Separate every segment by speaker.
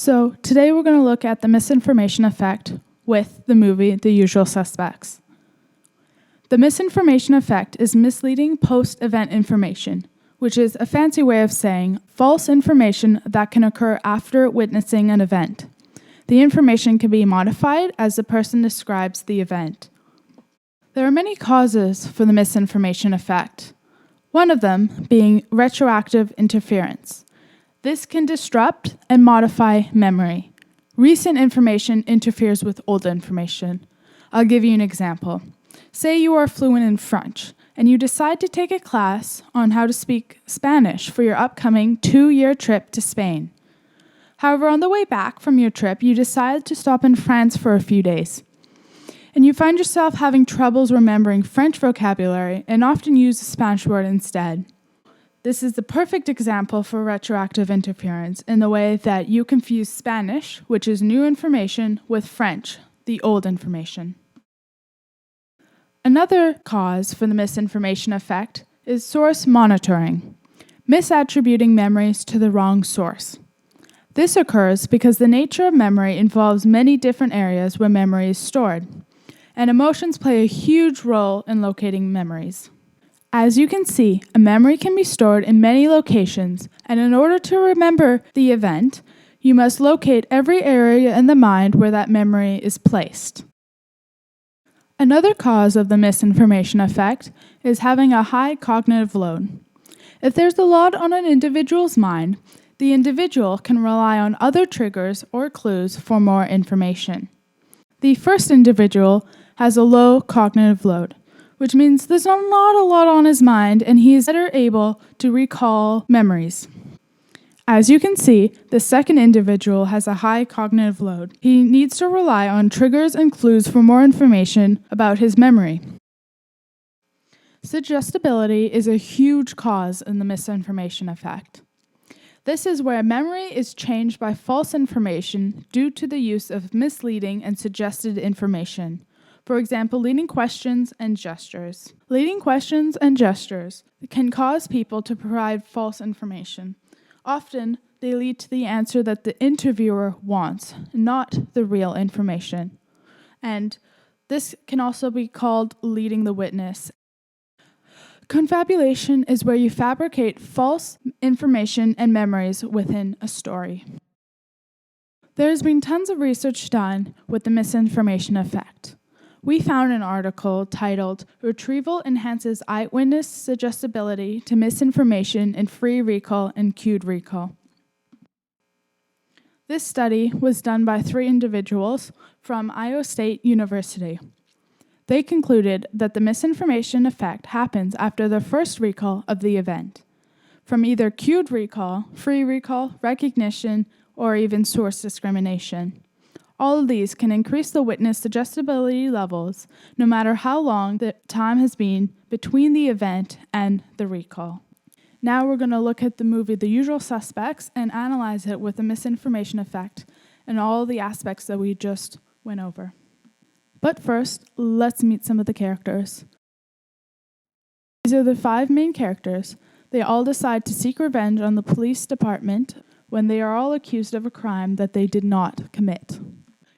Speaker 1: So today we're going to look at the misinformation effect with the movie The Usual Suspects. The misinformation effect is misleading post-event information, which is a fancy way of saying false information that can occur after witnessing an event. The information can be modified as the person describes the event. There are many causes for the misinformation effect, one of them being retroactive interference. This can disrupt and modify memory. Recent information interferes with old information. I'll give you an example. Say you are fluent in French, and you decide to take a class on how to speak Spanish for your upcoming 2-year trip to Spain. However, on the way back from your trip, you decide to stop in France for a few days. And you find yourself having troubles remembering French vocabulary and often use a Spanish word instead. This is the perfect example for retroactive interference in the way that you confuse Spanish, which is new information, with French, the old information. Another cause for the misinformation effect is source monitoring, misattributing memories to the wrong source. This occurs because the nature of memory involves many different areas where memory is stored, and emotions play a huge role in locating memories. As you can see, a memory can be stored in many locations, and in order to remember the event, you must locate every area in the mind where that memory is placed. Another cause of the misinformation effect is having a high cognitive load. If there's a lot on an individual's mind, the individual can rely on other triggers or clues for more information. The first individual has a low cognitive load, which means there's not a lot on his mind and he is better able to recall memories. As you can see, the second individual has a high cognitive load. He needs to rely on triggers and clues for more information about his memory. Suggestibility is a huge cause in the misinformation effect. This is where memory is changed by false information due to the use of misleading and suggested information. For example, leading questions and gestures. Leading questions and gestures can cause people to provide false information. Often, they lead to the answer that the interviewer wants, not the real information. And this can also be called leading the witness. Confabulation is where you fabricate false information and memories within a story. There has been tons of research done with the misinformation effect. We found an article titled "Retrieval Enhances Eyewitness Suggestibility to Misinformation in Free Recall and Cued Recall." This study was done by 3 individuals from Iowa State University. They concluded that the misinformation effect happens after the first recall of the event, from either cued recall, free recall, recognition, or even source discrimination. All of these can increase the witness suggestibility levels, no matter how long the time has been between the event and the recall. Now we're going to look at the movie The Usual Suspects and analyze it with the misinformation effect and all the aspects that we just went over. But first, let's meet some of the characters. These are the 5 main characters. They all decide to seek revenge on the police department when they are all accused of a crime that they did not commit.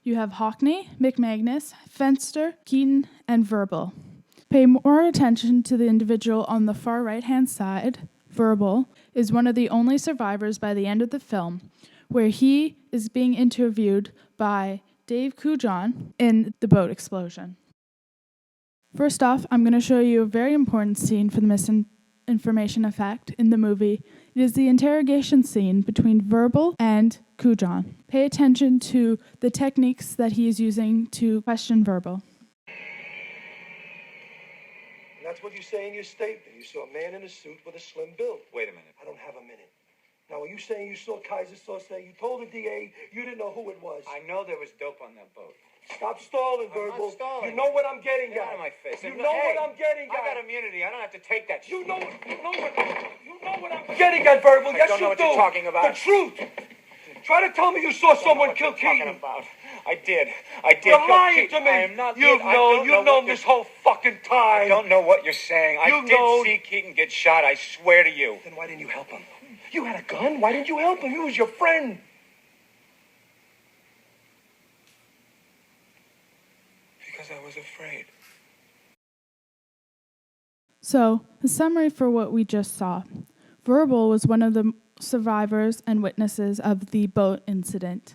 Speaker 1: You have Hockney, McManus, Fenster, Keaton, and Verbal. Pay more attention to the individual on the far right-hand side. Verbal is one of the only survivors by the end of the film, where he is being interviewed by Dave Cujon in the boat explosion. First off, I'm going to show you a very important scene for the misinformation effect in the movie. It is the interrogation scene between Verbal and Cujon. Pay attention to the techniques that he is using to question Verbal.
Speaker 2: And that's what you say in your statement. You saw a man in a suit with a slim build.
Speaker 3: Wait a minute.
Speaker 2: I don't have a minute. Now, are you saying you saw Kaiser Sauce? You told the DA you didn't know who it was?
Speaker 3: I know there was dope on that boat.
Speaker 2: Stop stalling,
Speaker 3: I'm
Speaker 2: Verbal.
Speaker 3: not stalling.
Speaker 2: You know what I'm getting
Speaker 3: Get
Speaker 2: at.
Speaker 3: out of my face.
Speaker 2: You know what I'm getting at.
Speaker 3: I got immunity. I don't have to take that shit.
Speaker 2: You know what I'm getting at, Verbal.
Speaker 3: I
Speaker 2: Yes,
Speaker 3: don't know
Speaker 2: you
Speaker 3: what
Speaker 2: do.
Speaker 3: you're talking about.
Speaker 2: The truth. Try to tell me you saw someone kill Keaton.
Speaker 3: About. I did.
Speaker 2: You're lying to me.
Speaker 3: I am not.
Speaker 2: You've known this whole fucking time.
Speaker 3: I don't know what you're saying. I did see Keaton get shot. I swear to you.
Speaker 2: Then why didn't you help him? You had a gun. Why didn't you help him? He was your friend.
Speaker 3: Because I was afraid.
Speaker 1: So, the summary for what we just saw. Verbal was one of the survivors and witnesses of the boat incident.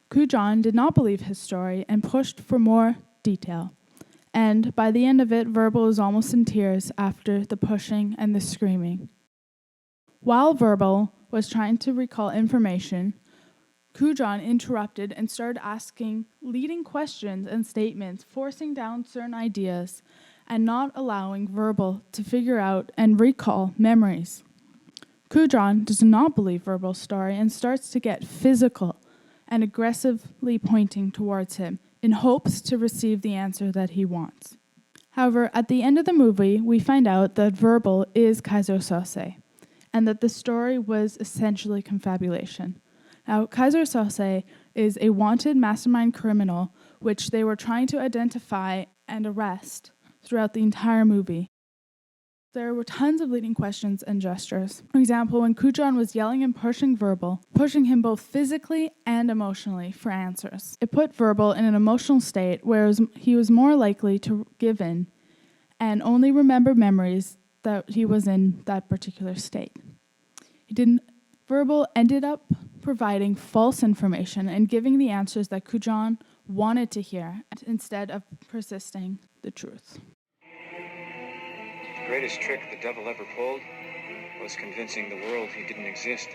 Speaker 1: Kujan did not believe his story and pushed for more detail. And by the end of it, Verbal was almost in tears after the pushing and the screaming. While Verbal was trying to recall information, Kujan interrupted and started asking leading questions and statements, forcing down certain ideas and not allowing Verbal to figure out and recall memories. Kujan does not believe Verbal's story and starts to get physical and aggressively pointing towards him in hopes to receive the answer that he wants. However, at the end of the movie, we find out that Verbal is Kaiser Sose and that the story was essentially confabulation. Now, Kaiser Sose is a wanted mastermind criminal which they were trying to identify and arrest throughout the entire movie. There were tons of leading questions and gestures. For example, when Kujan was yelling and pushing Verbal, pushing him both physically and emotionally for answers. It put Verbal in an emotional state where he was more likely to give in and only remember memories that he was in that particular state. Verbal ended up providing false information and giving the answers that Kujan wanted to hear instead of persisting the truth.
Speaker 3: The greatest trick the devil ever pulled was convincing the world he didn't exist.